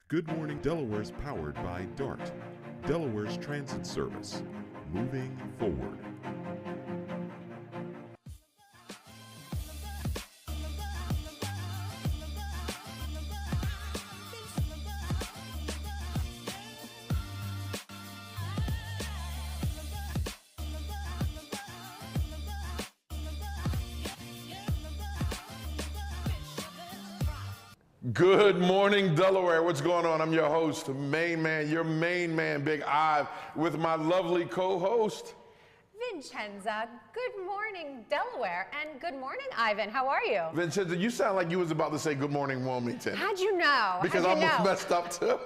Good Morning Delaware is powered by DART, Delaware's transit service. Moving forward. Good morning, Delaware. What's going on? I'm your host, main man, your main man, Big Ive, with my lovely co-host, Vincenza. Good morning, Delaware, and good morning, Ivan. How are you? Vincenza, you sound like you was about to say good morning, Wilmington. How'd you know? Because I almost messed up too.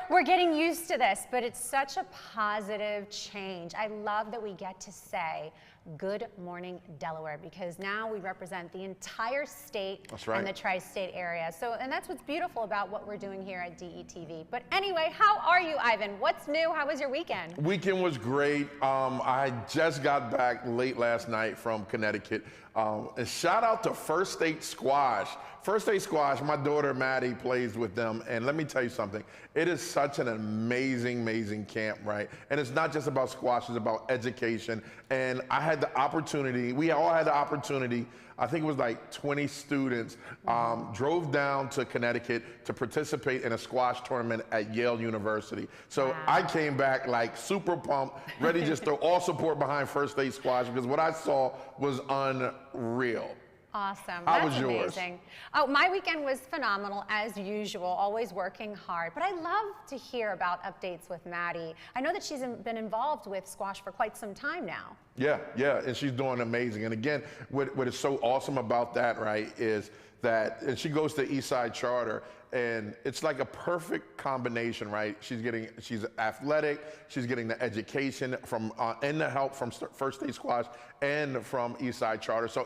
We're getting used to this, but it's such a positive change. I love that we get to say good morning, Delaware, because now we represent the entire state. That's right. And the tri-state area. And that's what's beautiful about what we're doing here at DETV. But anyway, how are you, Ivan? What's new? How was your weekend? Weekend was great. I just got back late last night from Connecticut. And shout out to First State Squash. First State Squash, my daughter Maddie plays with them, and let me tell you something. It is such an amazing, amazing camp, right? And it's not just about squash, it's about education. And I had the opportunity, we all had the opportunity, I think it was like 20 students, drove down to Connecticut to participate in a squash tournament at Yale University. So wow. I came back like super pumped, ready just to all support behind First State Squash, because what I saw was unreal. Awesome. How was That's yours? Amazing. Oh, my weekend was phenomenal as usual, always working hard. But I love to hear about updates with Maddie. I know that she's been involved with squash for quite some time now. Yeah, and she's doing amazing. And again, what is so awesome about that, right, is that, and she goes to Eastside Charter, and it's like a perfect combination, right? She's athletic, she's getting the education from and the help from First State Squash and from Eastside Charter. So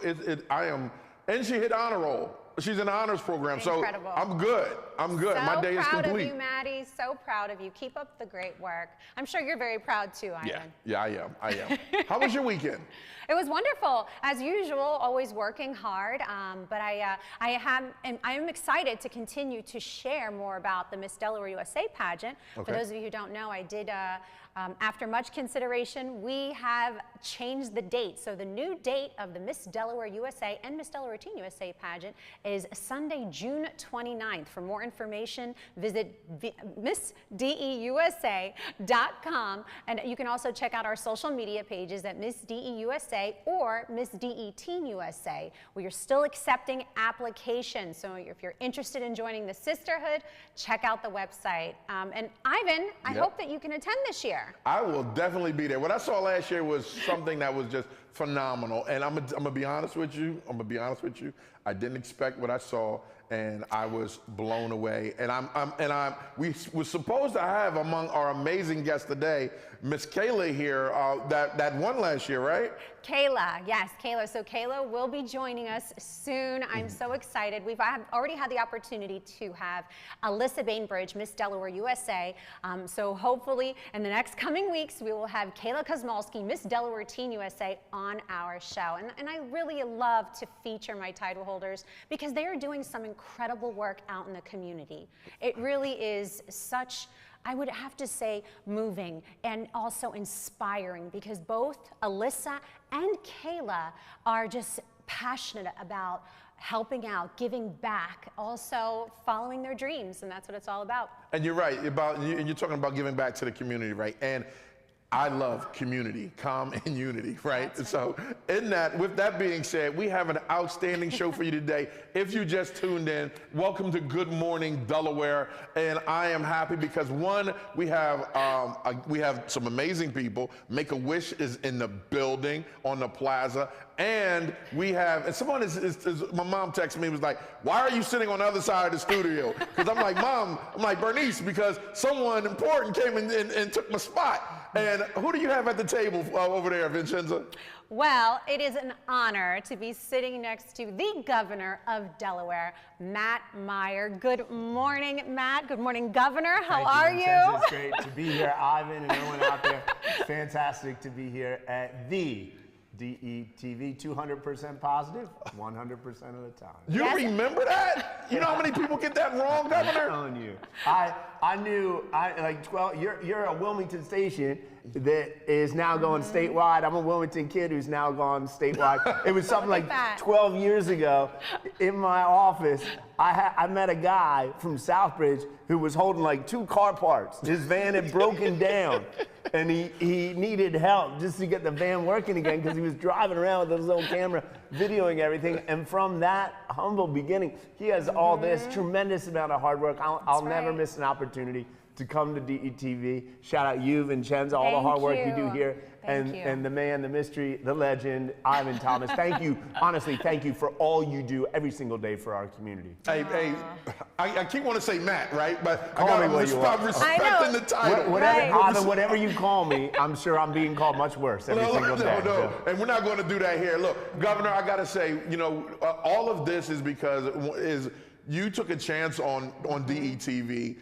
and she hit honor roll. She's in the honors program, Incredible. So I'm good. So my day is complete. So proud of you, Maddie. So proud of you. Keep up the great work. I'm sure you're very proud too, Ivan. Yeah, I am. How was your weekend? It was wonderful, as usual. Always working hard, but I am excited to continue to share more about the Miss Delaware USA pageant. Okay. For those of you who don't know, I did. After much consideration, we have changed the date. So the new date of the Miss Delaware USA and Miss Delaware Teen USA pageant is Sunday, June 29th. For more information, visit MissDEUSA.com, and you can also check out our social media pages at Miss DE USA or Miss DE Teen USA. We are still accepting applications, so if you're interested in joining the sisterhood, check out the website. And Ivan, I hope that you can attend this year. I will definitely be there. What I saw last year was something that was just phenomenal. And I'm gonna be honest with you. I didn't expect what I saw, and I was blown away. And we were supposed to have among our amazing guests today, Miss Kayla here, that won last year, right? Kayla, yes, Kayla. So Kayla will be joining us soon. I'm so excited. We've already had the opportunity to have Alyssa Bainbridge, Miss Delaware USA. So hopefully in the next coming weeks, we will have Kayla Kosmalski, Miss Delaware Teen USA on our show. And I really love to feature my title holders because they are doing some incredible work out in the community. It really is such, I would have to say, moving and also inspiring, because both Alyssa and Kayla are just passionate about helping out, giving back, also following their dreams, and that's what it's all about. And you're right, you're talking about giving back to the community, right? And I love community, calm and unity, right? So with that being said, we have an outstanding show for you today. If you just tuned in, welcome to Good Morning Delaware. And I am happy because one, we have some amazing people. Make-A-Wish is in the building on the plaza. And we have, and someone my mom texted me, was like, why are you sitting on the other side of the studio? Because I'm like, Mom, Bernice, because someone important came in and took my spot. And who do you have at the table over there, Vincenza? Well, it is an honor to be sitting next to the Governor of Delaware, Matt Meyer. Good morning, Matt. Good morning, Governor. How are you? It's great to be here, Ivan, and everyone out there. It's fantastic to be here at the DETV, 200% positive, 100% of the time. You remember that? You know how many people get that wrong, Governor? I'm telling you. I knew, like 12, you're a Wilmington station that is now going statewide. I'm a Wilmington kid who's now gone statewide. It was something like 12 years ago in my office. I met a guy from Southbridge who was holding like 2 car parts. His van had broken down and he needed help just to get the van working again because he was driving around with his little camera videoing everything. And from that humble beginning, he has all this tremendous amount of hard work. I'll never miss an opportunity to come to DETV. Shout out you, Vincenza, all the hard work you do here. And the man, the mystery, the legend, Ivan Thomas. Thank you, honestly, thank you for all you do every single day for our community. Hey, I keep wanting to say Matt, right? But Call I me what you want. respecting the title. Whatever you call me, I'm sure I'm being called much worse every single day. No, and we're not going to do that here. Look, Governor, I got to say, you know, all of this is because you took a chance on DETV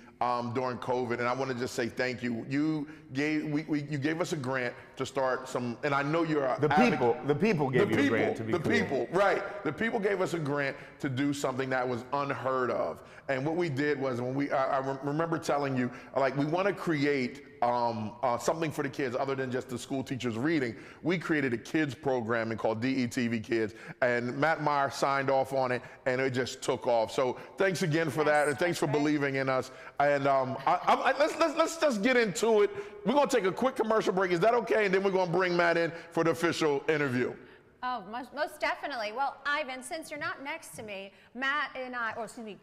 during COVID, and I want to just say thank you. You gave us a grant to start some, and I know you're the people gave you a grant to be the people, right? The people gave us a grant to do something that was unheard of, and what we did was I remember telling you, like, we want to create something for the kids other than just the school teachers reading. We created a kids programming called DETV Kids, and Matt Meyer signed off on it, and it just took off. So thanks again for that, and thanks for believing in us. And let's just get into it. We're gonna take a quick commercial break. Is that okay? And then we're gonna bring Matt in for the official interview. Oh, most definitely. Well, Ivan, since you're not next to me,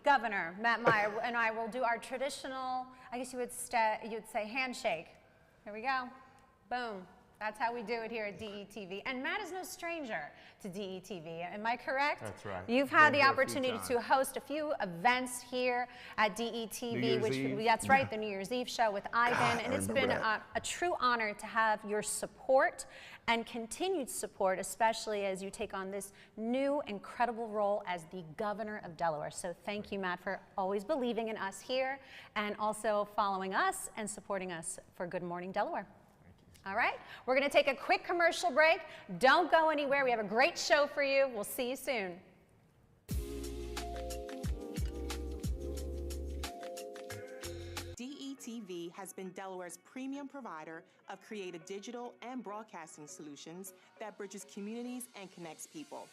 Governor Matt Meyer and I will do our traditional, I guess you'd say handshake. Here we go. Boom. That's how we do it here at DETV. And Matt is no stranger to DETV. Am I correct? That's right. You've had the opportunity to host a few events here at DETV, that's right, the New Year's Eve show with Ivan. And it's been a true honor to have your support and continued support, especially as you take on this new incredible role as the Governor of Delaware. So thank you, Matt, for always believing in us here and also following us and supporting us for Good Morning Delaware. All right, we're going to take a quick commercial break. Don't go anywhere. We have a great show for you. We'll see you soon. DETV has been Delaware's premium provider of creative digital and broadcasting solutions that bridges communities and connects people.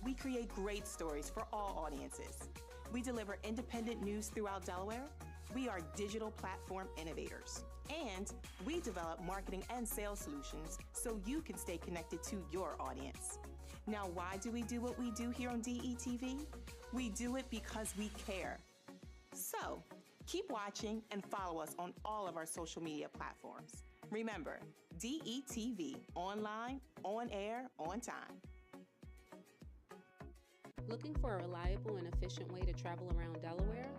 We create great stories for all audiences. We deliver independent news throughout Delaware. We are digital platform innovators. And we develop marketing and sales solutions so you can stay connected to your audience. Now, why do we do what we do here on DETV? We do it because we care. So, keep watching and follow us on all of our social media platforms. Remember, DETV, online, on air, on time. Looking for a reliable and efficient way to travel around Delaware?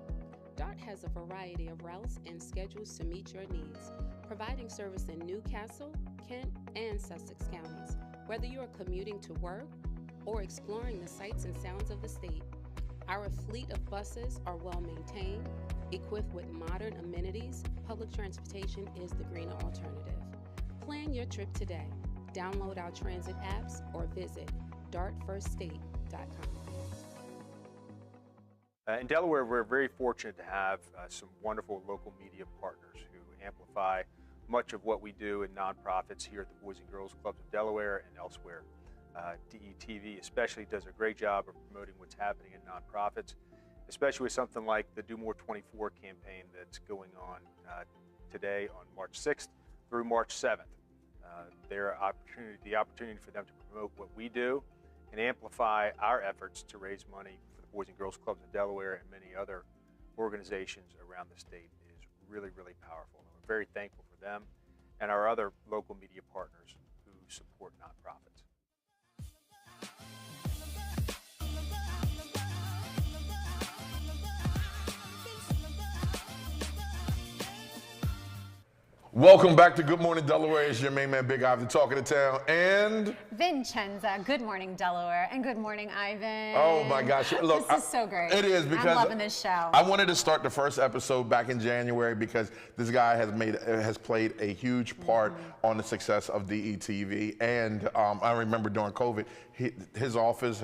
DART has a variety of routes and schedules to meet your needs, providing service in Newcastle, Kent, and Sussex counties. Whether you are commuting to work or exploring the sights and sounds of the state, our fleet of buses are well maintained, equipped with modern amenities. Public transportation is the greener alternative. Plan your trip today. Download our transit apps or visit dartfirststate.com. In Delaware, we're very fortunate to have some wonderful local media partners who amplify much of what we do in nonprofits here at the Boys and Girls Clubs of Delaware and elsewhere. DETV especially does a great job of promoting what's happening in nonprofits, especially with something like the Do More 24 campaign that's going on today on March 6th through March 7th. The opportunity for them to promote what we do and amplify our efforts to raise money for the Boys and Girls Clubs of Delaware and many other organizations around the state is really, really powerful. And we're very thankful for them and our other local media partners who support nonprofits. Welcome back to Good Morning Delaware. It's your main man, Big Ivan, talking to town, and Vincenza. Good morning, Delaware, and good morning, Ivan. Oh my gosh! Look, this is so great. It is, because I'm loving this show. I wanted to start the first episode back in January because this guy has played a huge part on the success of DETV, and I remember during COVID, him and his office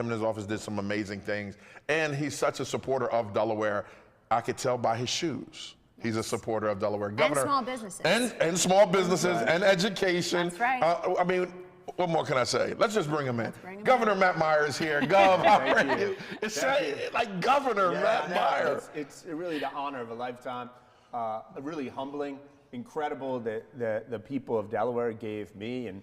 did some amazing things, and he's such a supporter of Delaware. I could tell by his shoes. He's a supporter of Delaware Governor. And small businesses. And small businesses and education. That's right. I mean, what more can I say? Let's just bring him in. Governor Matt Meyer is here. Gov, how are you? It's like Governor Matt Meyer. It's really the honor of a lifetime. Really humbling, incredible that the people of Delaware gave me and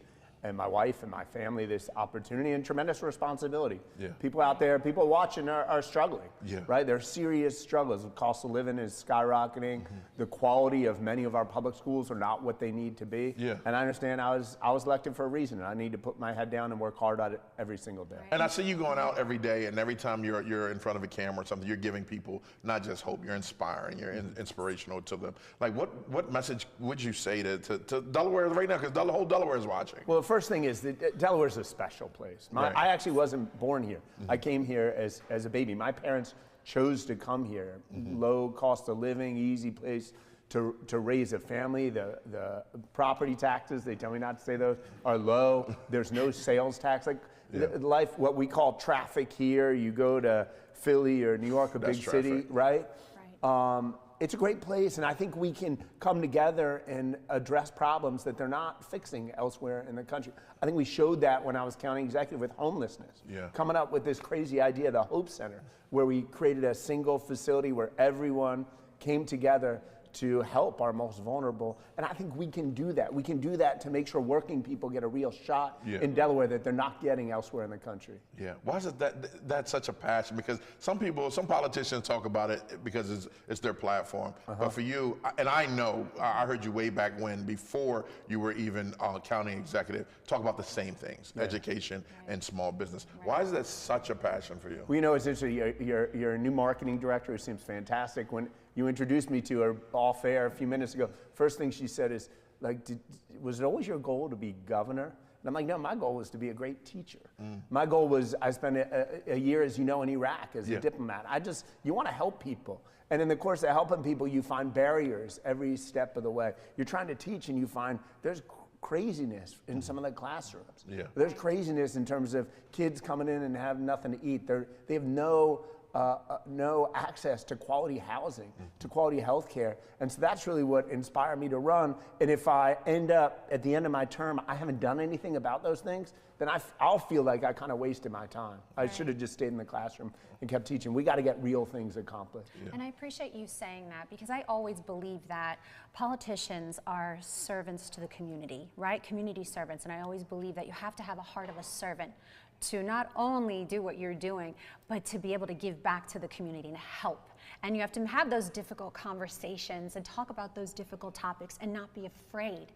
my wife and my family this opportunity and tremendous responsibility. Yeah. People out there, people watching are struggling, yeah. right? There are serious struggles. The cost of living is skyrocketing. The quality of many of our public schools are not what they need to be. Yeah. And I understand I was elected for a reason, and I need to put my head down and work hard at it every single day. And I see you going out every day, and every time you're in front of a camera or something, you're giving people not just hope, you're inspiring, you're inspirational to them. Like, what message would you say to Delaware right now? Because the whole Delaware is watching. Well, the first thing is that Delaware's a special place. I actually wasn't born here. I came here as a baby. My parents chose to come here. Low cost of living, easy place to raise a family. The property taxes, they tell me not to say those, are low. There's no sales tax. Like life, what we call traffic here, you go to Philly or New York, a big city, right? It's a great place, and I think we can come together and address problems that they're not fixing elsewhere in the country. I think we showed that when I was county executive with homelessness. Coming up with this crazy idea, the Hope Center, where we created a single facility where everyone came together to help our most vulnerable. And I think we can do that. We can do that to make sure working people get a real shot in Delaware that they're not getting elsewhere in the country. Yeah, why is it that's such a passion? Because some politicians talk about it because it's their platform. But for you, and I know, I heard you way back when, before you were even county executive, talk about the same things, education and small business. Why is that such a passion for you? Well, you know, it's interesting, you're a new marketing director who seems fantastic. When you introduced me to her off air a few minutes ago, first thing she said is, like, was it always your goal to be governor? And I'm like, no, my goal was to be a great teacher. My goal was, I spent a year, as you know, in Iraq as a diplomat. You want to help people. And in the course of helping people, you find barriers every step of the way. You're trying to teach and you find there's craziness in some of the classrooms. There's craziness in terms of kids coming in and have nothing to eat. They have no access to quality housing, to quality health care. And so that's really what inspired me to run. And if I end up at the end of my term, I haven't done anything about those things, then I'll feel like I kind of wasted my time. I should have just stayed in the classroom and kept teaching. We got to get real things accomplished. And I appreciate you saying that, because I always believe that politicians are servants to the community, right? Community servants. And I always believe that you have to have a heart of a servant to not only do what you're doing, but to be able to give back to the community and help. And you have to have those difficult conversations and talk about those difficult topics and not be afraid.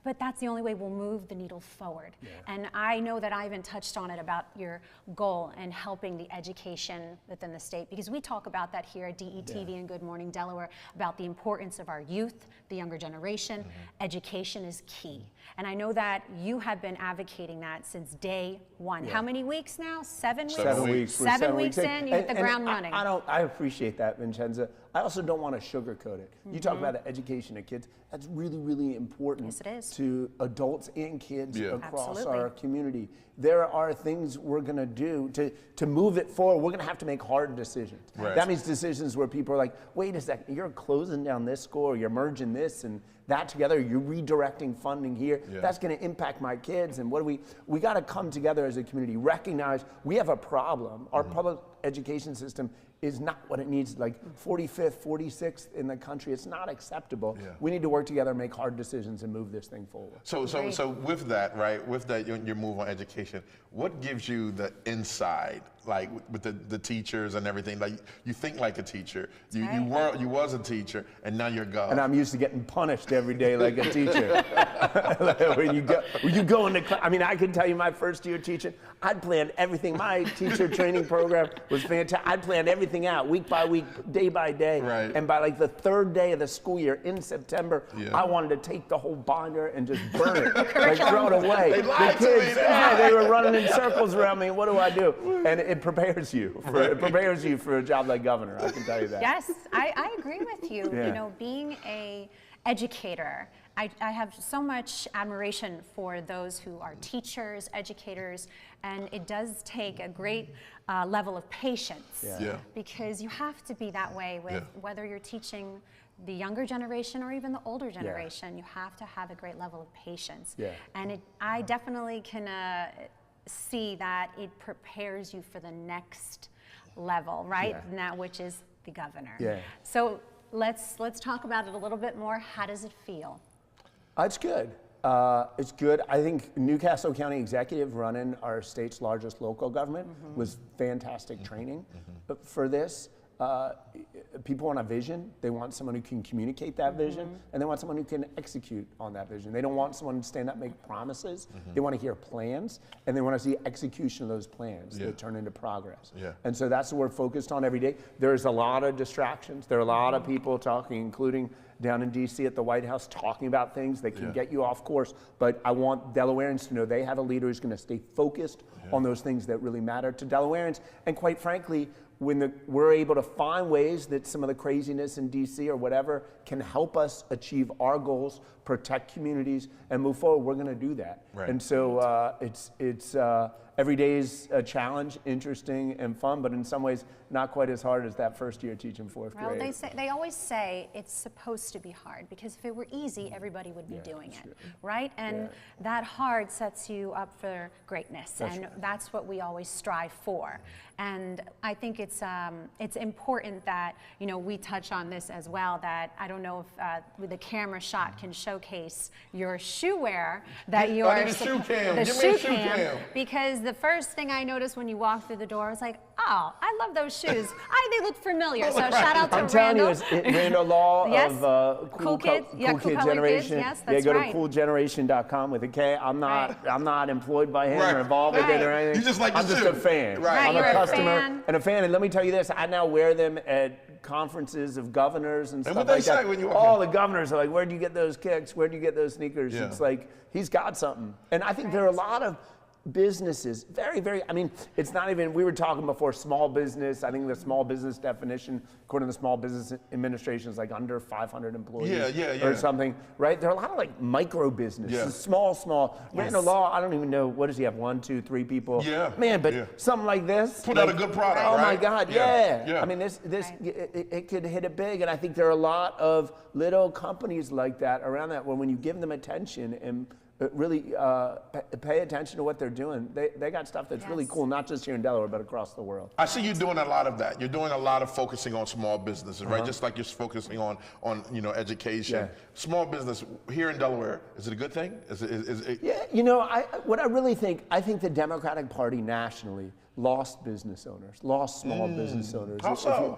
But that's the only way we'll move the needle forward. And I know that Ivan touched on it about your goal and helping the education within the state, because we talk about that here at DETV and Good Morning Delaware, about the importance of our youth, the younger generation. Education is key. And I know that you have been advocating that since day one. How many weeks now? 7 weeks? 7 weeks. 7 weeks in, you hit the ground running. I appreciate that, Vincenza. I also don't want to sugarcoat it. You talk about the education of kids. That's really, really important. Yes, it is. To adults and kids across our community. There are things we're going to do to move it forward. We're going to have to make hard decisions. That means decisions where people are like, wait a second, you're closing down this school, or you're merging this and that together, you're redirecting funding here. That's going to impact my kids. And what do we got to come together as a community, recognize we have a problem. Our public education system is not what it needs, like 45th, 46th in the country. It's not acceptable. We need to work together, make hard decisions, and move this thing forward. So with that, right, with that, your move on education, what gives you the inside, like with the teachers and everything? Like, you think like a teacher. You was a teacher, and now you're God. And I'm used to getting punished every day like a teacher. When you go into class, I mean, I can tell you my first year teaching, I'd planned everything. My teacher training program was fantastic. I'd planned everything out week by week, day by day. Right. And by like the third day of the school year in September, I wanted to take the whole binder and just burn it, like throw it away. They lied the kids, to me. they were running in circles around me. What do I do? And it prepares you for a job like governor. I can tell you that. Yes, I agree with you. Yeah. You know, being a educator, I have so much admiration for those who are teachers, educators, and it does take a great level of patience because you have to be that way with whether you're teaching the younger generation or even the older generation. You have to have a great level of patience. And I definitely can see that it prepares you for the next level, right? And that which is the governor. So let's talk about it a little bit more. How does it feel? It's good. It's good. I think Newcastle County Executive running our state's largest local government was fantastic training for this. People want a vision. They want someone who can communicate that vision, and they want someone who can execute on that vision. They don't want someone to stand up and make promises. They want to hear plans, and they want to see execution of those plans that turn into progress. And so that's what we're focused on every day. There's a lot of distractions. There are a lot of people talking, including down in DC at the White House, talking about things that can get you off course. But I want Delawareans to know they have a leader who's going to stay focused on those things that really matter to Delawareans. And quite frankly, when we're able to find ways that some of the craziness in DC or whatever can help us achieve our goals, protect communities, and move forward, we're going to do that. And so it's every day is a challenge, interesting and fun, but in some ways not quite as hard as that first year teaching fourth grade. Well, they always say it's supposed to be hard because if it were easy, everybody would be doing it, right? And that hard sets you up for greatness, and that's what we always strive for. And I think it's important that, you know, we touch on this as well, that I don't know if the camera shot can showcase your shoe wear that you are. I need a shoe cam. The Give me shoe a shoe cam. cam. Because the first thing I noticed when you walked through the door was like, oh, I love those shoes. They look familiar. So shout out to I'm telling Randall. you, it's Randall Law Yes. of Cool Kids. Cool Kid Generation. Yes, that's go right. to coolgeneration.com with a K. I'm not employed by him or involved with it or anything. You just like I'm the just shoe. a fan. Right. I'm You're a a customer fan. and a fan. And let me tell you this, I now wear them at conferences of governors and stuff what they like that. say when you walk All in? the governors are like, where'd you get those kicks? Where'd you get those sneakers? It's like, he's got something. And I think there are a lot of businesses, I mean, it's not even, we were talking before small business. I think the small business definition, according to the Small Business Administration, is like under 500 employees or something, right? There are a lot of like micro businesses, small. Randall Law, I don't even know, what does he have, 1, 2, 3 people? Man, but something like this. Put out a good product, Oh my right? God, I mean, it could hit it big, and I think there are a lot of little companies like that around that, where when you give them attention and really pay attention to what they're doing, they got stuff that's really cool, not just here in Delaware, but across the world. I see you doing a lot of that. You're doing a lot of focusing on small businesses, right? Just like you're focusing on you know, education. Small business here in Delaware, is it a good thing? Is it Yeah, you know, what I really think, I think the Democratic Party nationally lost business owners, lost small business owners. How so?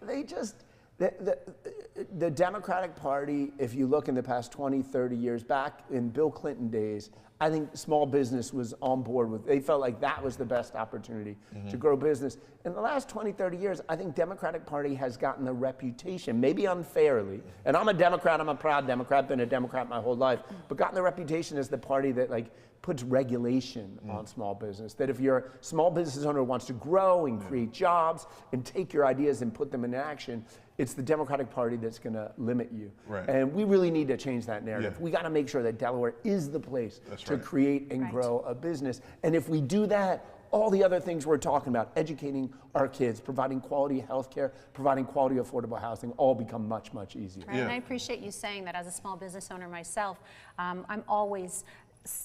They just, the Democratic Party, if you look in the past 20, 30 years, back in Bill Clinton days, I think small business was on board with, they felt like that was the best opportunity to grow business. In the last 20, 30 years, I think Democratic Party has gotten a reputation, maybe unfairly, and I'm a Democrat, I'm a proud Democrat, been a Democrat my whole life, but gotten the reputation as the party that like puts regulation on small business. That if you're a small business owner who wants to grow and create jobs and take your ideas and put them in action, it's the Democratic Party that's going to limit you. And we really need to change that narrative. We got to make sure that Delaware is the place to create and grow a business. And if we do that, all the other things we're talking about, educating our kids, providing quality health care, providing quality affordable housing, all become much, much easier. And I appreciate you saying that. As a small business owner myself, I'm always,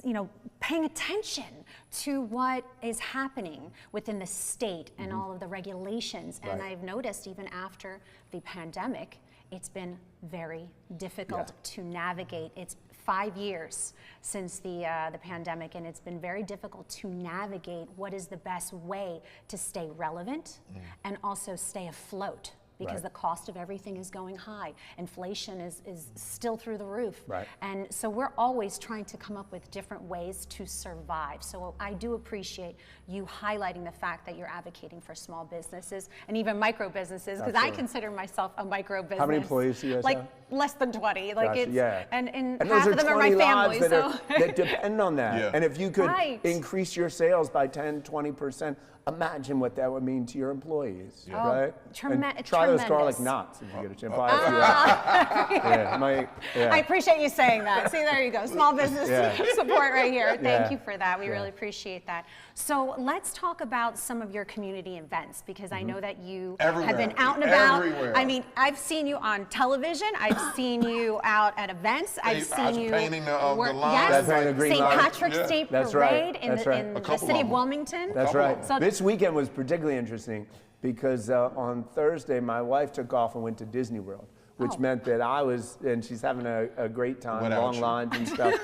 you know, paying attention to what is happening within the state and all of the regulations. And I've noticed even after the pandemic, it's been very difficult to navigate. It's 5 years since the pandemic, and it's been very difficult to navigate what is the best way to stay relevant and also stay afloat because the cost of everything is going high. Inflation is still through the roof. Right. And so we're always trying to come up with different ways to survive. So I do appreciate you highlighting the fact that you're advocating for small businesses and even micro businesses, because I consider myself a micro business. How many employees do you guys like have? less than 20. Like Gotcha, it's yeah. and those half of them are my 20 family. lives So that depend on that. Yeah. And if you could Right. increase your sales by 10, 20%, imagine what that would mean to your employees, right? And try those garlic tremendous. knots if you get a chance. Buy a few. I appreciate you saying that. See, there you go. Small business support right here. Thank you for that. We really appreciate that. So let's talk about some of your community events, because I know that you have been out and about. Everywhere. I mean, I've seen you on television. I've seen you out at events. I've seen you painting the line. Yes, That's right, St. Patrick's Day That's Parade right. in That's the, right. in A the couple city of of them. Wilmington. That's right. So This weekend was particularly interesting because on Thursday, my wife took off and went to Disney World, which meant that I was, and she's having a great time, Without long you. lines and stuff.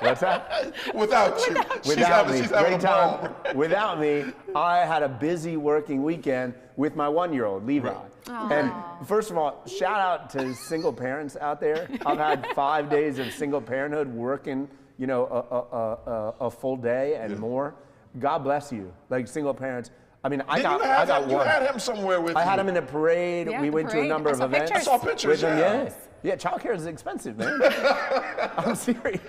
What's that? Without you. Without me, She's having great a ball. time. Without me, I had a busy working weekend with my 1-year-old, Levi. And first of all, shout out to single parents out there. I've had 5 days of single parenthood working, you know, a full day and more. God bless you, like single parents. I mean, I got one. You had him somewhere with you. I had him in a parade. Yeah, we the went to a parade. number I of saw events. pictures. I saw pictures, with him, yeah. Yeah, childcare is expensive, man. I'm serious.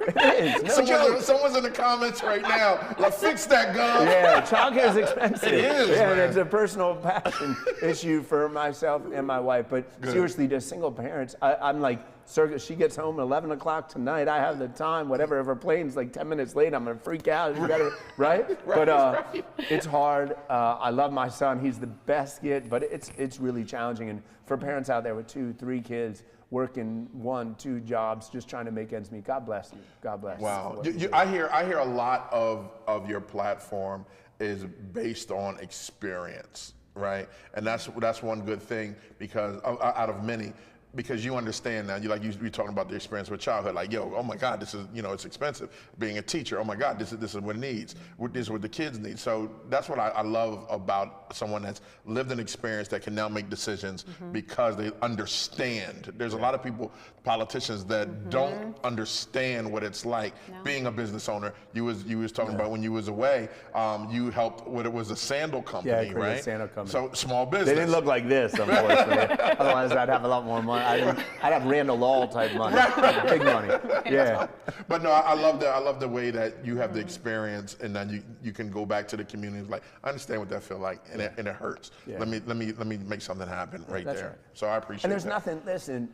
It is. No, Someone's in the comments right now. Like, fix that gun. yeah, childcare is expensive. It is, Yeah, man. it's a personal passion issue for myself and my wife. But seriously, to single parents, I'm like, she gets home at 11 o'clock tonight. I have the time, whatever. If her plane's like 10 minutes late, I'm gonna freak out. You gotta, right? But it's hard. I love my son. He's the best kid, but it's really challenging. And for parents out there with 2, 3 kids, working 1, 2 jobs, just trying to make ends meet. God bless you. God bless. Wow. I hear a lot of your platform is based on experience, right? And that's one good thing, because out of many, because you understand now, you're talking about the experience with childhood, like, yo, oh my God, this is, it's expensive. Being a teacher, oh my God, this is what it needs. This is what the kids need. So that's what I love about someone that's lived an experience that can now make decisions because they understand. There's a lot of people, politicians, that don't understand what it's like being a business owner. You was talking about when you was away, you helped what it was a sandal company, created a right? sandal company. So small business. They didn't look like this, unfortunately. Otherwise, I'd have a lot more money. I'd have Randall Law type money, big money. Yeah. But no, I love the way that you have the experience, and then you can go back to the community. Like, I understand what that feel like, and it hurts. Yeah. Let me make something happen right That's there. right. So I appreciate. And there's that. nothing. Listen,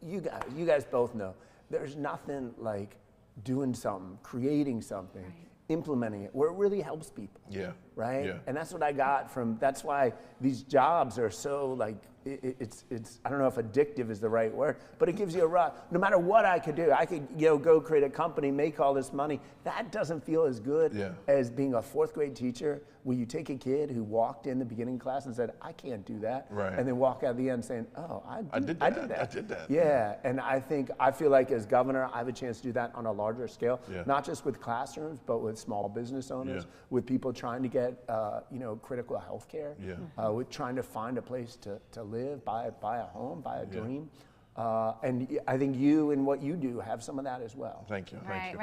you guys both know. There's nothing like doing something, creating something, implementing it, where it really helps people. Yeah. Right. Yeah. And that's what I got from. That's why these jobs are so like. It's I don't know if addictive is the right word, but it gives you a rush. No matter what I could do, I could go create a company, make all this money. That doesn't feel as good as being a 4th grade teacher, where you take a kid who walked in the beginning class and said, I can't do that, and then walk out the end saying, oh, I did that. Yeah, and I feel like as governor, I have a chance to do that on a larger scale, not just with classrooms, but with small business owners, with people trying to get critical health care, with trying to find a place to live, buy a home, buy a dream. And I think you and what you do have some of that as well. Thank you. Right.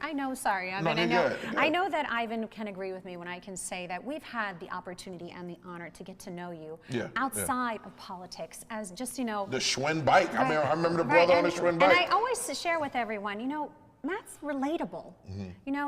I know. Sorry. No, you're good. I know that Ivan can agree with me when I can say that we've had the opportunity and the honor to get to know you outside of politics, as just the Schwinn bike. I remember the brother on the Schwinn bike. And I always share with everyone, Matt's relatable,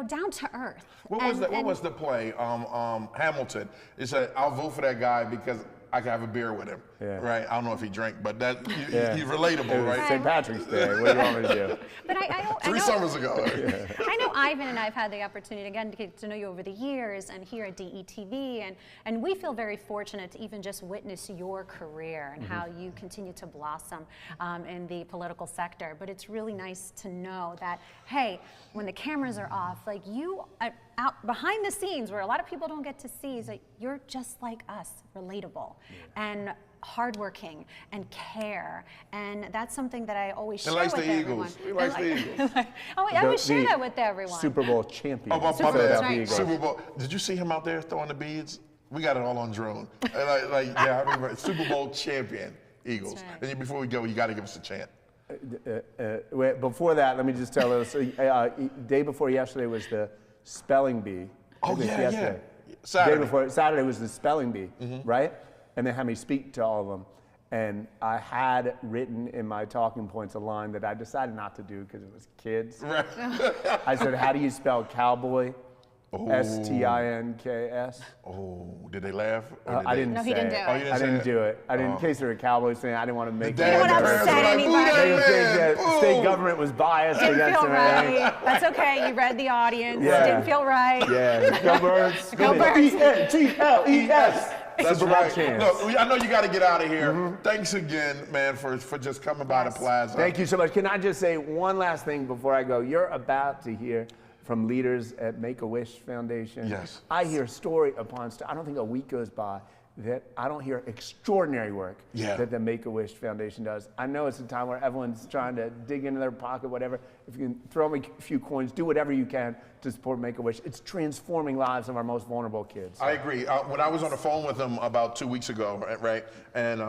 down to earth. What was the play? Hamilton. It said, I'll vote for that guy because I can have a beer with him, right? I don't know if he drank, but he's relatable, right? St. Patrick's Day. What do you want me to do? But I 3 summers ago. I know Ivan and I've had the opportunity again to get to know you over the years, and here at DETV, and we feel very fortunate to even just witness your career and how you continue to blossom in the political sector. But it's really nice to know that, hey, when the cameras are off, like you out behind the scenes, where a lot of people don't get to see, is that you're just like us, relatable and hardworking and care, and that's something that I always share with everyone. He likes the Eagles. I always share that with everyone. Super Bowl champion. Philadelphia Eagles. Super Bowl. Did you see him out there throwing the beads? We got it all on drone. Yeah, I remember Super Bowl champion Eagles. Right. And then before we go, you got to give us a chant. Wait, before that, let me just tell us, day before yesterday was the spelling bee. Oh, yeah, yeah. Saturday was the spelling bee, right? And they had me speak to all of them. And I had written in my talking points a line that I decided not to do because it was kids. Right. I said, how do you spell cowboy? S-T-I-N-K-S. Oh, did they laugh? I didn't No, say he didn't it. do it. Oh, you didn't I say didn't it? do it. I didn't, in case they were Cowboys fan, I didn't want to make You didn't want to upset anybody. They would think that Boom. state government was biased Didn't against feel them. right. That's okay. You read the audience. Yeah. Didn't feel right. Yeah, go Birds. Go Birds. E-N-T-L-E-S. That's Super Bowl right. chance. Look, I know you got to get out of here. Thanks again, man, for just coming by the plaza. Thank you so much. Can I just say one last thing before I go? You're about to hear from leaders at Make-A-Wish Foundation. Yes. I hear story upon story. I don't think a week goes by that I don't hear extraordinary work that the Make-A-Wish Foundation does. I know it's a time where everyone's trying to dig into their pocket, whatever. If you can throw me a few coins, do whatever you can to support Make-A-Wish. It's transforming lives of our most vulnerable kids. So. I agree. When I was on the phone with them about 2 weeks ago, right? And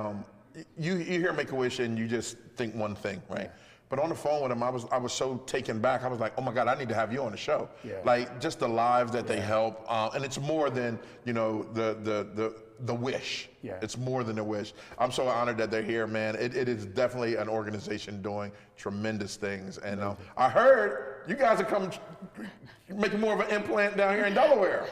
you hear Make-A-Wish and you just think one thing, right? Yeah. But on the phone with him, I was so taken back. I was like, oh my God, I need to have you on the show. Yeah. Like just the lives that they help, and it's more than the wish. Yeah. It's more than a wish. I'm so honored that they're here, man. It is definitely an organization doing tremendous things. And I heard you guys are making more of an implant down here in Delaware.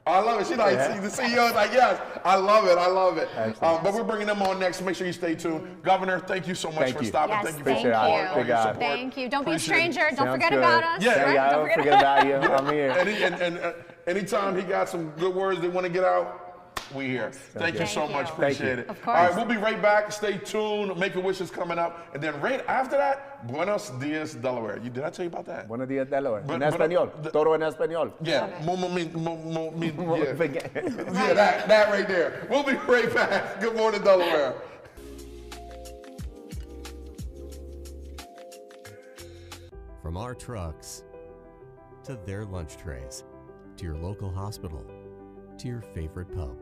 I love it. She like, the CEO is like, yes, I love it. I love it. But we're bringing them on next. Make sure you stay tuned. Governor, thank you so much for stopping. Yes, thank you thank for all your support. Thank you. Don't Appreciate be a stranger. it. Don't forget about us. Yeah, right? Don't forget about you. I'm here. And anytime he got some good words they want to get out, we here. Thank you so much. Appreciate it. Of course. All right, we'll be right back. Stay tuned. Make-A-Wish is coming up. And then right after that, Buenos Dias, Delaware. Did I tell you about that? Buenos Dias, Delaware. En español. Todo en español. Yeah. Yeah, that right there. We'll be right back. Good morning, Delaware. From our trucks to their lunch trays, to your local hospital, to your favorite pub,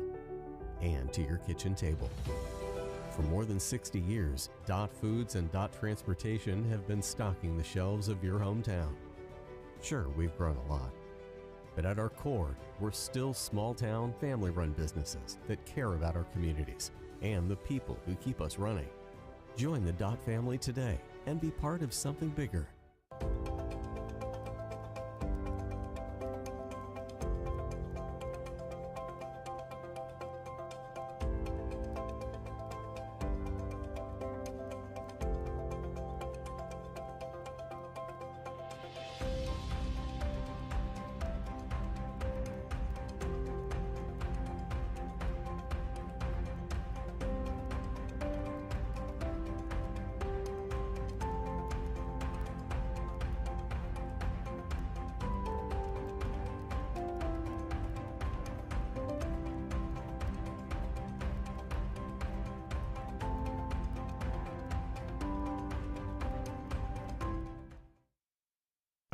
and to your kitchen table. For more than 60 years, Dot Foods and Dot Transportation have been stocking the shelves of your hometown. Sure, we've grown a lot, but at our core, we're still small-town, family-run businesses that care about our communities and the people who keep us running. Join the Dot family today and be part of something bigger.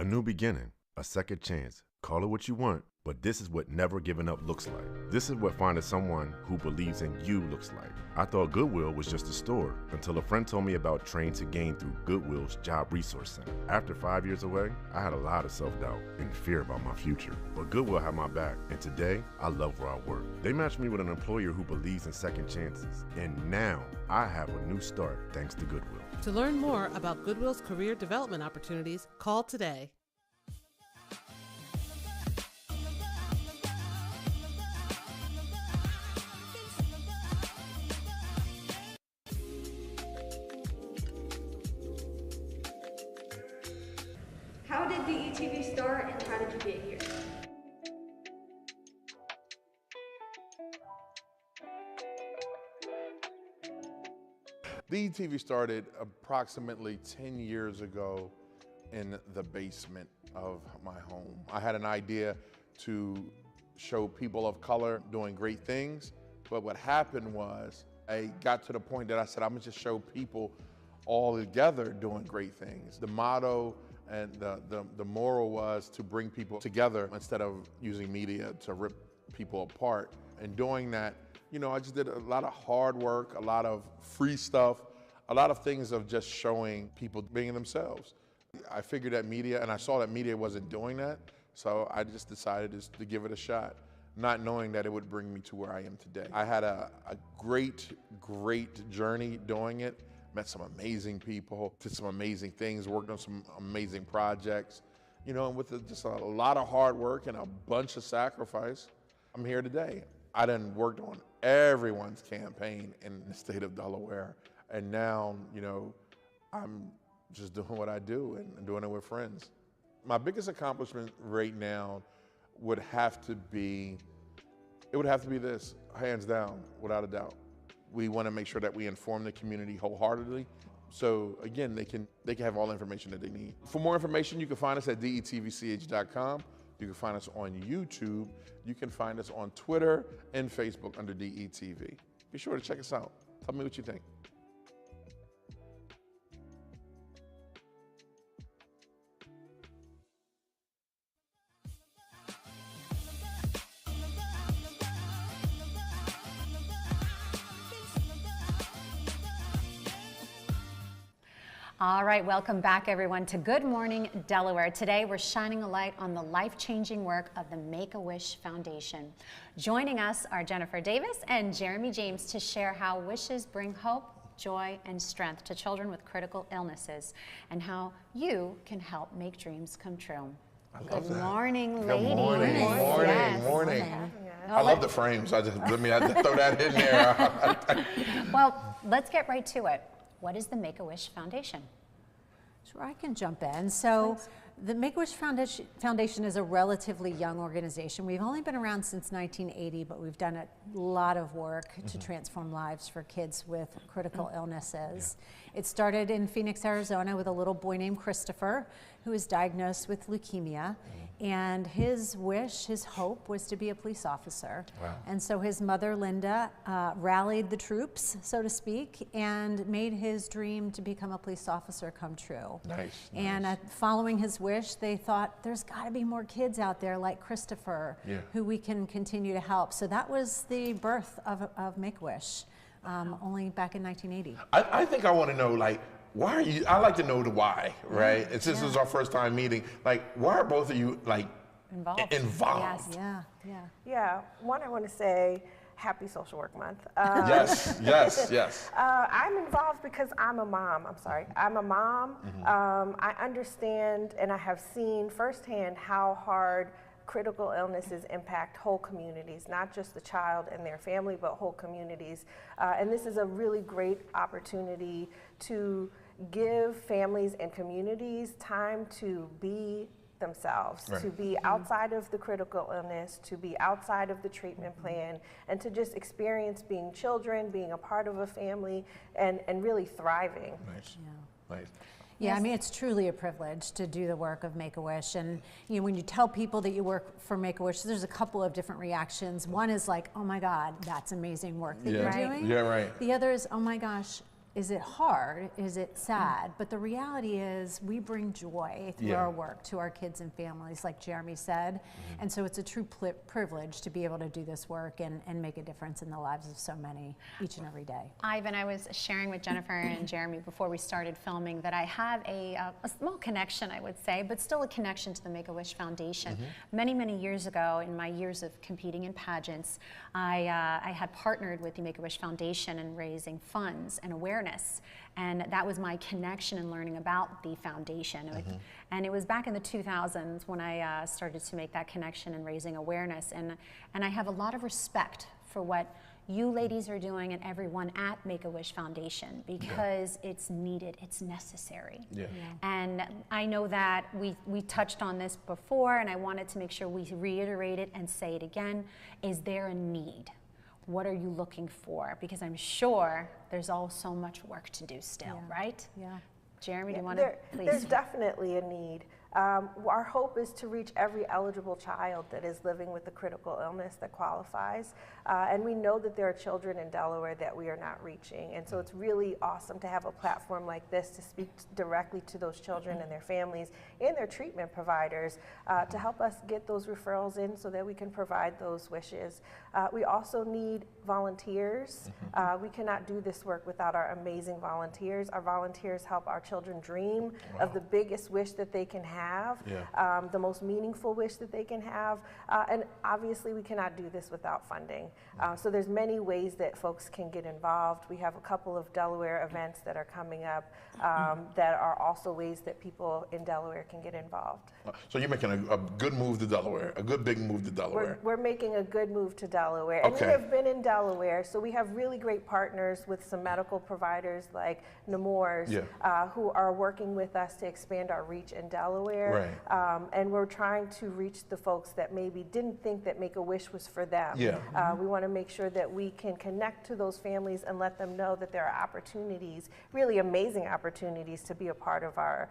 A new beginning, a second chance. Call it what you want, but this is what never giving up looks like. This is what finding someone who believes in you looks like. I thought Goodwill was just a store until a friend told me about Train to Gain through Goodwill's Job Resource Center. After 5 years away, I had a lot of self-doubt and fear about my future. But Goodwill had my back, and today, I love where I work. They matched me with an employer who believes in second chances, and now I have a new start thanks to Goodwill. To learn more about Goodwill's career development opportunities, call today. How did the ETV start and how did you get here? The ETV started approximately 10 years ago in the basement of my home. I had an idea to show people of color doing great things, but what happened was I got to the point that I said, I'm gonna just show people all together doing great things. The motto and the moral was to bring people together instead of using media to rip people apart. And doing that, you know, I just did a lot of hard work, a lot of free stuff, a lot of things of just showing people being themselves. I figured that media, and I saw that media wasn't doing that, so I just decided to give it a shot, not knowing that it would bring me to where I am today. I had a great journey doing it, met some amazing people, did some amazing things, worked on some amazing projects, you know, and with just a lot of hard work and a bunch of sacrifice, I'm here today. I done worked on everyone's campaign in the state of Delaware, and now, you know, I'm just doing what I do and doing it with friends. My biggest accomplishment right now would have to be this, hands down, without a doubt. We want to make sure that we inform the community wholeheartedly. So again, they can have all the information that they need. For more information, you can find us at detvch.com. You can find us on YouTube. You can find us on Twitter and Facebook under DETV. Be sure to check us out. Tell me what you think. All right, welcome back everyone to Good Morning Delaware. Today we're shining a light on the life-changing work of the Make-A-Wish Foundation. Joining us are Jennifer Davis and Jeremy James to share how wishes bring hope, joy, and strength to children with critical illnesses and how you can help make dreams come true. Good morning, ladies. Good morning. Yes. Morning. I love the frames. I just throw that in there. Well, let's get right to it. What is the Make-A-Wish Foundation? Sure, I can jump in. So the Make-A-Wish Foundation is a relatively young organization. We've only been around since 1980, but we've done a lot of work to transform lives for kids with critical illnesses. It started in Phoenix, Arizona with a little boy named Christopher who was diagnosed with leukemia. And his wish, his hope was to be a police officer. Wow. And so his mother, Linda, rallied the troops, so to speak, and made his dream to become a police officer come true. Nice. And following his wish, they thought there's got to be more kids out there like Christopher who we can continue to help. So that was the birth of Make-A-Wish, only back in 1980. I think I want to know, like, why are you, I like to know the why, right? And since this is our first time meeting, like, why are both of you, like, involved? Yes. Yeah, one, I want to say happy Social Work Month. Yes. I'm involved because I'm a mom. I'm a mom. I understand and I have seen firsthand how hard critical illnesses impact whole communities, not just the child and their family, but whole communities. And this is a really great opportunity to give families and communities time to be themselves, to be outside of the critical illness, to be outside of the treatment plan, and to just experience being children, being a part of a family, and really thriving. Nice. Yeah, I mean, it's truly a privilege to do the work of Make-A-Wish. And you know, when you tell people that you work for Make-A-Wish, there's a couple of different reactions. One is like, oh my God, that's amazing work that you're doing. Yeah, right. The other is, oh my gosh, is it hard? Is it sad? But the reality is we bring joy through our work to our kids and families, like Jeremy said. And so it's a true privilege to be able to do this work and make a difference in the lives of so many each and every day. Ivan, I was sharing with Jennifer and Jeremy before we started filming that I have a small connection, I would say, but still a connection to the Make-A-Wish Foundation. Many, many years ago, in my years of competing in pageants, I had partnered with the Make-A-Wish Foundation in raising funds and awareness. And that was my connection in learning about the foundation. And it was back in the 2000s when I started to make that connection and raising awareness. And I have a lot of respect for what you ladies are doing and everyone at Make-A-Wish Foundation, because it's needed, it's necessary. And I know that we touched on this before, and I wanted to make sure we reiterate it and say it again. Is there a need? What are you looking for? Because I'm sure there's all so much work to do still, right? Yeah. Jeremy, do you want to please? There's definitely a need. Our hope is to reach every eligible child that is living with a critical illness that qualifies. And we know that there are children in Delaware that we are not reaching. And so it's really awesome to have a platform like this to speak directly to those children and their families and their treatment providers to help us get those referrals in so that we can provide those wishes. We also need volunteers. We cannot do this work without our amazing volunteers. Our volunteers help our children dream of the biggest wish that they can have, the most meaningful wish that they can have, and obviously we cannot do this without funding. So there's many ways that folks can get involved. We have a couple of Delaware events that are coming up that are also ways that people in Delaware can get involved. So you're making a good move to Delaware, a good big move to Delaware. We're making a good move to Delaware. And we have been in Delaware, so we have really great partners with some medical providers like Nemours who are working with us to expand our reach in Delaware. And we're trying to reach the folks that maybe didn't think that Make-A-Wish was for them. We want to make sure that we can connect to those families and let them know that there are opportunities, really amazing opportunities to be a part of a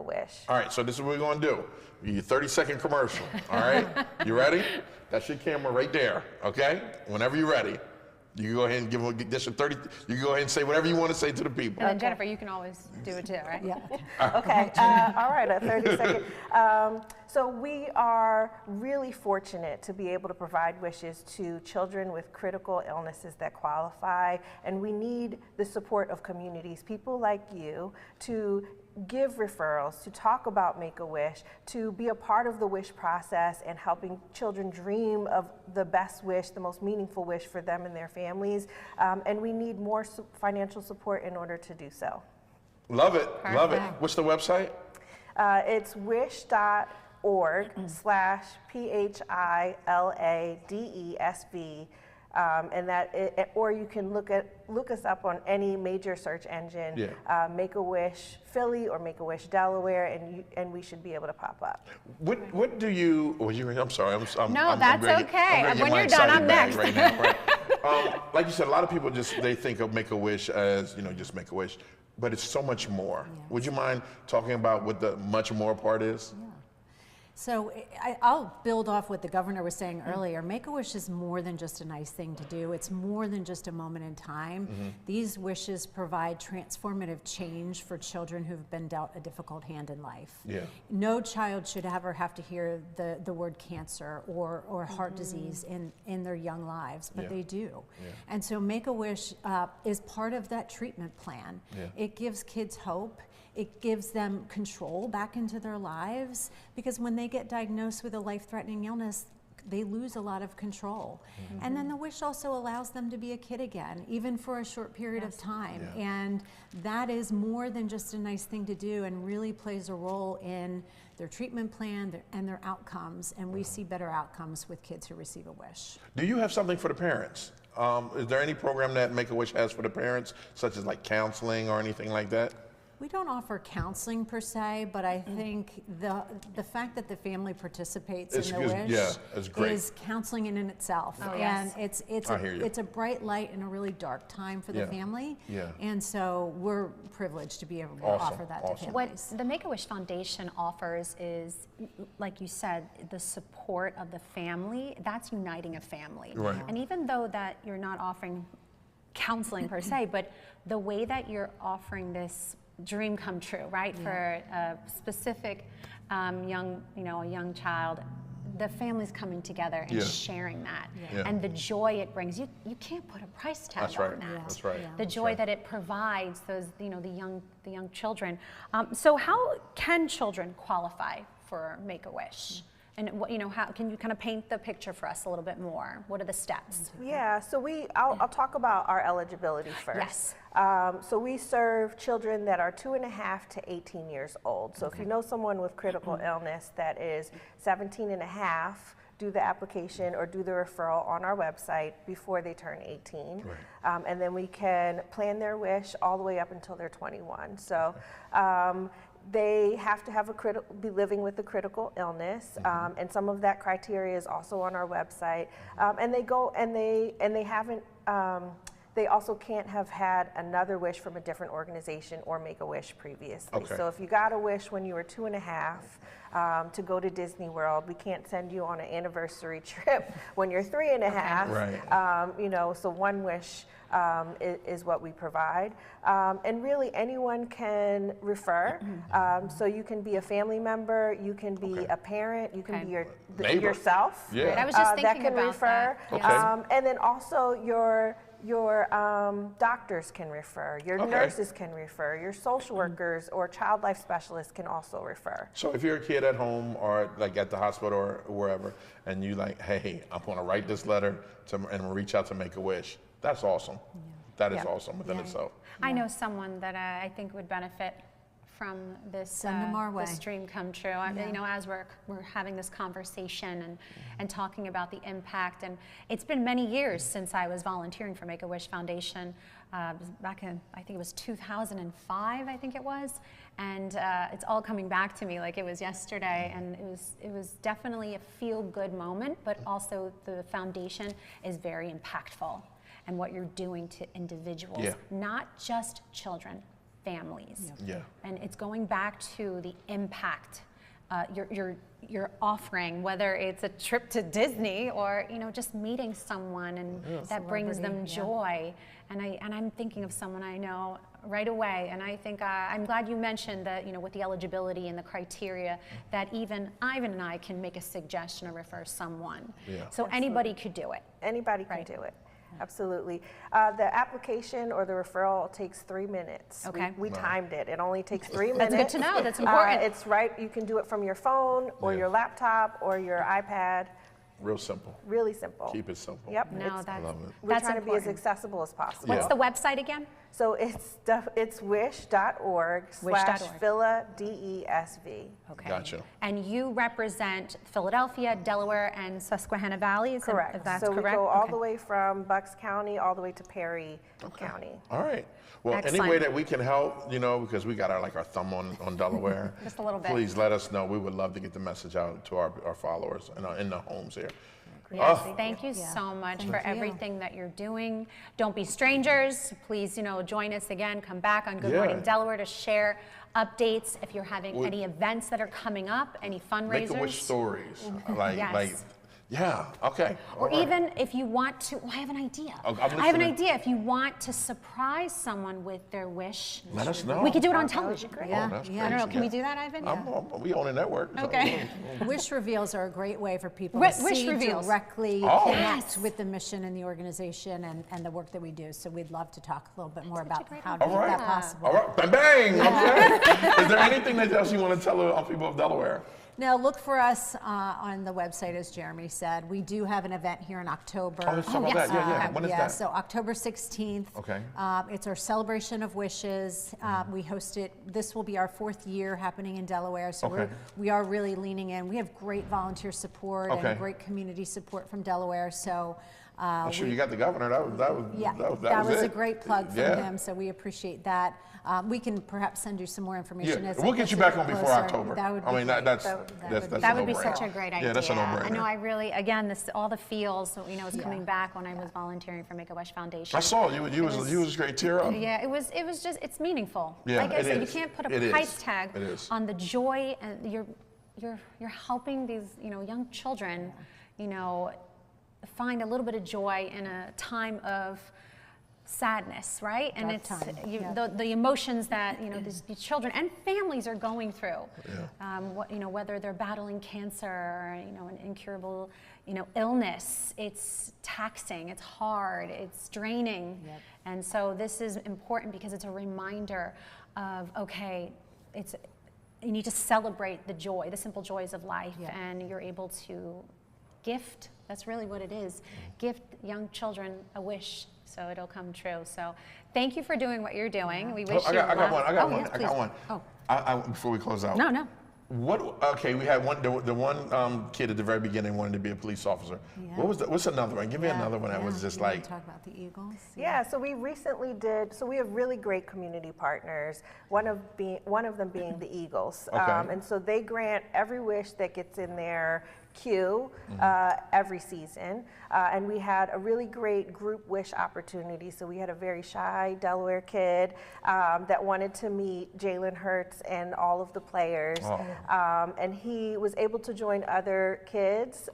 wish. All right, so this is what we're going to do. Your 30-second commercial, all right? You ready? That's your camera right there, okay? Whenever you're ready, you can go ahead and give them this 30. You can go ahead and say whatever you want to say to the people. And then Jennifer, you can always do it too, right? Okay. All right, a 30-second. So we are really fortunate to be able to provide wishes to children with critical illnesses that qualify, and we need the support of communities, people like you, to give referrals, to talk about Make-A-Wish, to be a part of the wish process and helping children dream of the best wish, the most meaningful wish for them and their families. And we need more financial support in order to do so. Love it, love it. What's the website? It's wish.org/PHILADESV. And that, or you can look us up on any major search engine, Make-A-Wish Philly or Make-A-Wish Delaware, and we should be able to pop up. What do you? Oh, I'm sorry. No, that's okay. When you're done, I'm next. Right now, right? Like you said, a lot of people they think of Make-A-Wish as just Make-A-Wish, but it's so much more. Would you mind talking about what the much more part is? So I'll build off what the governor was saying earlier. Make-A-Wish is more than just a nice thing to do. It's more than just a moment in time. These wishes provide transformative change for children who've been dealt a difficult hand in life. No child should ever have to hear the word cancer or heart disease in their young lives, but they do. And so Make-A-Wish is part of that treatment plan. It gives kids hope. It gives them control back into their lives, because when they get diagnosed with a life-threatening illness, they lose a lot of control. And then the wish also allows them to be a kid again, even for a short period of time. And that is more than just a nice thing to do, and really plays a role in their treatment plan and their outcomes. And we see better outcomes with kids who receive a wish. Do you have something for the parents? Is there any program that Make-A-Wish has for the parents, such as like counseling or anything like that? We don't offer counseling per se, but I think the fact that the family participates in the wish is counseling in itself. And it's a bright light in a really dark time for the family. And so we're privileged to be able to offer that to families. What the Make-A-Wish Foundation offers is, like you said, the support of the family. That's uniting a family. And even though that you're not offering counseling per se, but the way that you're offering this dream come true, right? For a specific young child, the family's coming together and sharing that, and the joy it brings. You can't put a price tag on that. That's right. The joy that it provides those the young children. So how can children qualify for Make-A-Wish? And how can you kind of paint the picture for us a little bit more? What are the steps? Yeah, so I'll talk about our eligibility first. So we serve children that are 2.5 to 18 years old. So if you know someone with critical illness that is 17.5, do the application or do the referral on our website before they turn 18. And then we can plan their wish all the way up until they're 21. So they have to be living with a critical illness, and some of that criteria is also on our website. And they go and they haven't they also can't have had another wish from a different organization or Make-A-Wish previously. Okay. So if you got a wish when you were 2.5 to go to Disney World, we can't send you on an anniversary trip when you're 3.5. Right. You know, so one wish is what we provide. And really anyone can refer. So you can be a family member, you can be a parent, you can be yourself Yeah. Right, I was just that thinking can about refer. that. Okay. And then also your doctors can refer, your nurses can refer, your social workers or child life specialists can also refer. So if you're a kid at home or like at the hospital or wherever, and you like, hey, I'm going to write this letter and reach out to Make-A-Wish, that's awesome. That is awesome within itself. I know someone that I think would benefit from this, Send them our way. this dream come true. You know, as we're having this conversation and talking about the impact, and it's been many years since I was volunteering for Make-A-Wish Foundation, back in, I think it was 2005, I think it was, and it's all coming back to me like it was yesterday, and it was definitely a feel-good moment, but also the foundation is very impactful, and what you're doing to individuals, not just children, families. Yeah. And it's going back to the impact you're offering, whether it's a trip to Disney or, you know, just meeting someone and that brings them joy. And I'm thinking of someone I know right away, and I think I'm glad you mentioned that, you know, with the eligibility and the criteria, that even Ivan and I can make a suggestion or refer someone. Yeah. So anybody could do it. Anybody can do it. Absolutely. The application or the referral takes 3 minutes. Okay. We timed it. It only takes 3 minutes. That's good to know. That's important. It's right. You can do it from your phone or your laptop or your iPad. Real simple. Really simple. Keep it simple. Yep. No, I love it. We're trying to be as accessible as possible. What's the website again? So it's wish.org/Phila, DESV. Okay. Gotcha. And you represent Philadelphia, Delaware, and Susquehanna Valley, is Correct. If that's so correct? we go all the way from Bucks County all the way to Perry County. All right. Well, Excellent. any way that we can help, you know, because we got our thumb on Delaware. Just a little bit. Please let us know. We would love to get the message out to our followers and in the homes here. Yes, thank you so much for everything that you're doing. Don't be strangers. Please, you know, join us again. Come back on Good Morning Delaware to share updates. If you're having any events that are coming up, any fundraisers. Make-A-Wish stories. Yes. Okay. Or even if you want to, I have an idea. I have an idea. If you want to surprise someone with their wish, let us know. We could do it on television. Yeah. That's I don't know. Can we do that, Ivan? We own a network. Okay. Wish reveals are a great way for people to see directly connect with the mission and the organization and the work that we do. So we'd love to talk a little bit more about how to make that possible. All right. Bang, bang. Okay. Is there anything else you want to tell people of Delaware? Now, look for us on the website, as Jeremy said. We do have an event here in October. Oh, let's talk about that. Yeah. When is that? So October 16th. Okay. It's our celebration of wishes. We host it. This will be our 4th year happening in Delaware. So we are really leaning in. We have great volunteer support and great community support from Delaware. So. I'm sure you got the governor. That was a great plug from him. So we appreciate that. We can perhaps send you some more information. Yeah, we'll get you back on before October. That would be that would be such a great idea. Yeah, that's a no-brainer. I know. I really, again, all the feels, you know, was coming back when I was volunteering for Make-A-Wish Foundation. I saw you. You was great. Tear up. Yeah, it was just, it's meaningful. Yeah, like I said, you can't put a price tag on the joy, and you're helping these, you know, young children, you know, find a little bit of joy in a time of sadness, right? And it's the emotions that, you know, these children and families are going through. You know, whether they're battling cancer or, you know, an incurable, you know, illness. It's taxing, it's hard, it's draining. And so this is important because it's a reminder of, okay, you need to celebrate the joy, the simple joys of life, and you're able to gift. That's really what it is. Gift young children a wish, so it'll come true. So thank you for doing what you're doing. We wish you I got one. Oh. Before we close out. No. Okay, we had the one kid at the very beginning wanted to be a police officer. What's another one? Give me another one that was just like. Talk about the Eagles. Yeah, so we recently did. So we have really great community partners. One of them being the Eagles, and so they grant every wish that gets in there queue every season. And we had a really great group wish opportunity. So we had a very shy Delaware kid that wanted to meet Jalen Hurts and all of the players. And he was able to join other kids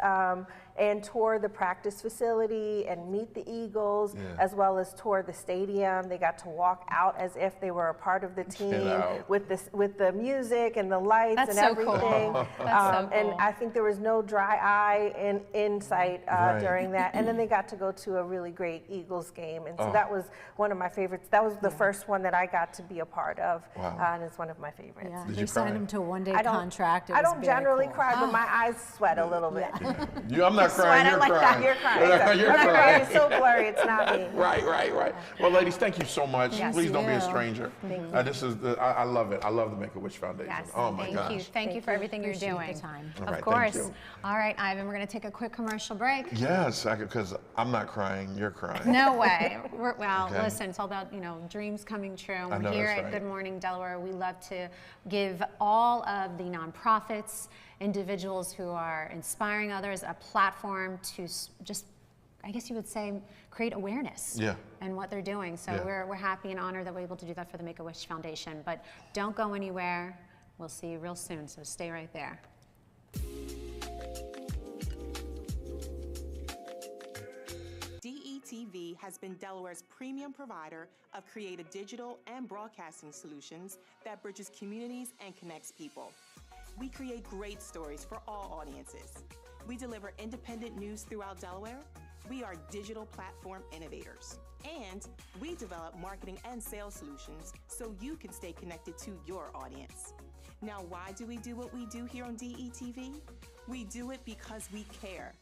and tour the practice facility and meet the Eagles, as well as tour the stadium. They got to walk out as if they were a part of the team with the music and the lights and everything. Cool. That's so cool. And I think there was no dry eye in sight during that. And then they got to go to a really great Eagles game. And so that was one of my favorites. That was the first one that I got to be a part of. And it's one of my favorites. Yeah. Did They you cry? signed him to a one-day contract. It I was don't very generally cool. cry, but my eyes sweat a little bit. I'm not crying, you're crying. You're crying. You're I'm not crying. crying. It's so blurry. It's not me. Right. Well, ladies, thank you so much. Yes, Please don't be a you. stranger. Thank you. I love it. I love the Make-A-Wish Foundation. Yes, Oh my thank gosh. you. Thank you for everything Appreciate you're doing. the time. All Of right, course. thank you. All right, Ivan, we're going to take a quick commercial break. Yes, because I'm not crying, you're crying. No way. Well, Okay. listen, it's all about, dreams coming true. I We're know here that's at right. Good Morning Delaware. We love to give all of the nonprofits, individuals who are inspiring others, a platform to just, I guess you would say, create awareness in what they're doing. So we're happy and honored that we're able to do that for the Make-A-Wish Foundation. But don't go anywhere. We'll see you real soon, so stay right there. DETV has been Delaware's premium provider of creative digital and broadcasting solutions that bridges communities and connects people. We create great stories for all audiences. We deliver independent news throughout Delaware. We are digital platform innovators. And we develop marketing and sales solutions so you can stay connected to your audience. Now, why do we do what we do here on DETV? We do it because we care.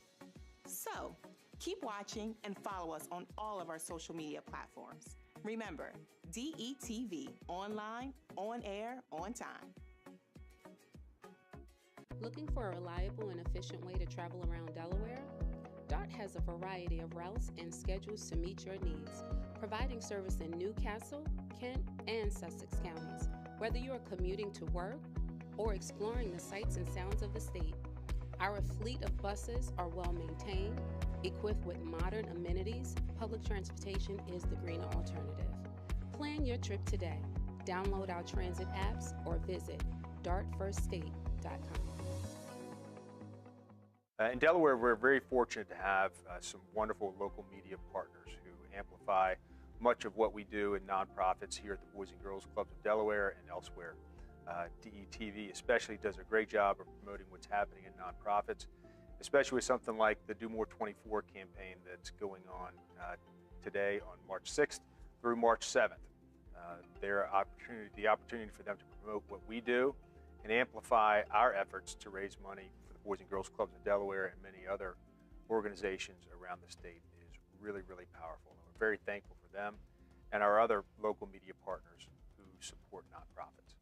So, keep watching and follow us on all of our social media platforms. Remember, DETV, online, on air, on time. Looking for a reliable and efficient way to travel around Delaware? DART has a variety of routes and schedules to meet your needs, providing service in Newcastle, Kent, and Sussex counties. Whether you are commuting to work or exploring the sights and sounds of the state, our fleet of buses are well maintained, equipped with modern amenities. Public transportation is the greener alternative. Plan your trip today. Download our transit apps or visit dartfirststate.com. In Delaware, we're very fortunate to have some wonderful local media partners who amplify much of what we do in nonprofits here at the Boys and Girls Clubs of Delaware and elsewhere. DETV especially does a great job of promoting what's happening in nonprofits, especially with something like the Do More 24 campaign that's going on today on March 6th through March 7th. The opportunity for them to promote what we do and amplify our efforts to raise money for the Boys and Girls Clubs of Delaware and many other organizations around the state is really, really powerful. And we're very thankful for them and our other local media partners who support nonprofits.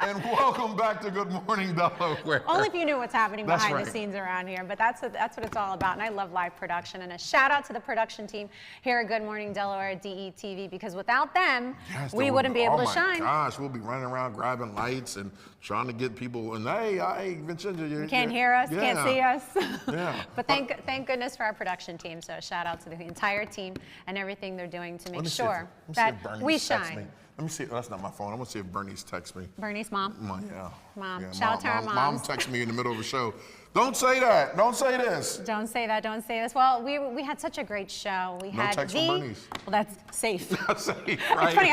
And welcome back to Good Morning Delaware. Only if you knew what's happening behind right. the scenes around here, but that's what it's all about. And I love live production. And a shout out to the production team here at Good Morning Delaware at DETV, because without them, we wouldn't be able to shine. Oh my gosh, we'll be running around grabbing lights and trying to get people. And hey, Vincenza, you can't hear us, can't see us. Yeah. But thank goodness for our production team. So shout out to the entire team and everything they're doing to make sure that we shine. Let me see. That's not my phone. I want to see if Bernice texts me. Bernice, mom. Mom. Yeah, shout out to our moms. Mom texts me in the middle of a show. Don't say that. Don't say this. Don't say that. Don't say this. Well, we had such a great show. We had text from Bernice. Well, that's safe. Safe, right? It's funny.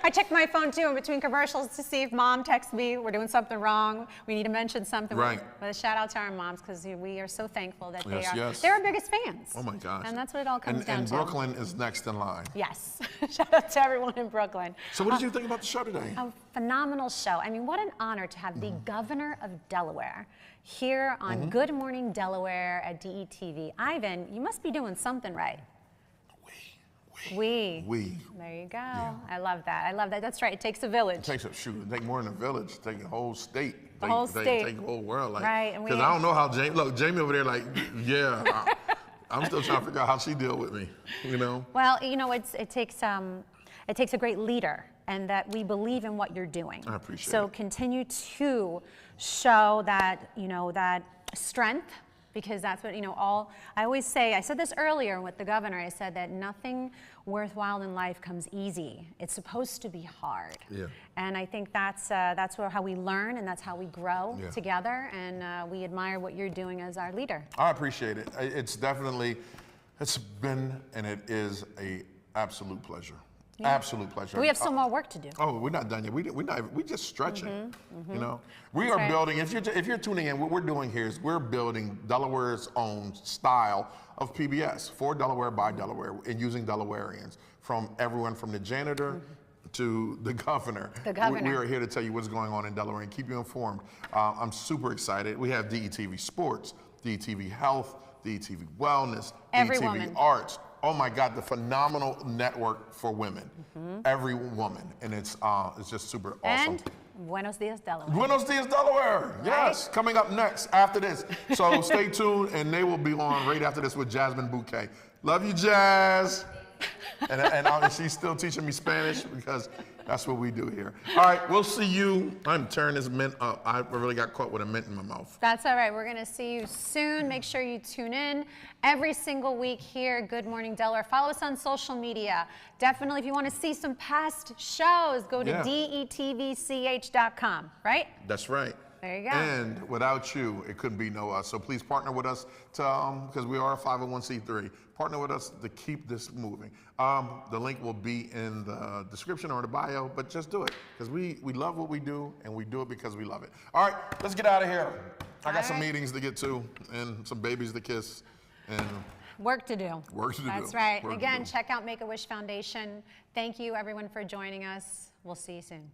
I checked my phone too in between commercials to see if mom texts me. We're doing something wrong. We need to mention something. Right. But a shout out to our moms, because we are so thankful that Yes. they're our biggest fans. Oh my gosh. And that's what it all comes down and to. Brooklyn is next in line. Yes. Shout out to everyone in Brooklyn. So what did you think about the show today? A phenomenal show. I mean, what an honor to have the Governor of Delaware here on Good Morning Delaware at DETV. Ivan, you must be doing something right. We. There you go. Yeah. I love that. That's right. It takes a village. It takes more than a village. It takes a whole state. The whole state. Take the whole world. Right. Because I don't know how Jamie over there, I'm still trying to figure out how she deal with me, you know? Well, you know, it takes a great leader, and that we believe in what you're doing. I appreciate it. So continue to show that, you know, that strength, because that's what, you know, I always say, I said this earlier with the governor, I said that nothing worthwhile in life comes easy. It's supposed to be hard. Yeah. And I think that's how we learn, and that's how we grow together, and we admire what you're doing as our leader. I appreciate it. It's been and it is a absolute pleasure. Yeah. Absolute pleasure. We have some more work to do. Oh, we're not done yet. We're just stretching. You know, we are building. If you're tuning in, what we're doing here is we're building Delaware's own style of PBS for Delaware by Delaware, and using Delawareans, from everyone from the janitor to the governor. We are here to tell you what's going on in Delaware and keep you informed. I'm super excited. We have DETV Sports, DETV Health, DETV Wellness, DETV Arts. Oh my God, the phenomenal network for women. Every woman, and it's just super awesome. And Buenos Dias, Delaware. Buenos Dias, Delaware. Yes, right? Coming up next after this. So stay tuned, and they will be on right after this with Jasmine Bouquet. Love you, Jazz. And she's still teaching me Spanish, because that's what we do here. All right, we'll see you. I'm tearing this mint up. I really got caught with a mint in my mouth. That's all right. We're going to see you soon. Make sure you tune in every single week here at Good Morning Delaware. Follow us on social media. Definitely, if you want to see some past shows, go to detvch.com, right? That's right. There you go. And without you, it couldn't be no us. So please partner with us because we are a 501c3. Partner with us to keep this moving. The link will be in the description or the bio, but just do it, because we love what we do, and we do it because we love it. All right, let's get out of here. I got some meetings to get to and some babies to kiss and work to do. Work to do. That's right. Again, check out Make-A-Wish Foundation. Thank you, everyone, for joining us. We'll see you soon.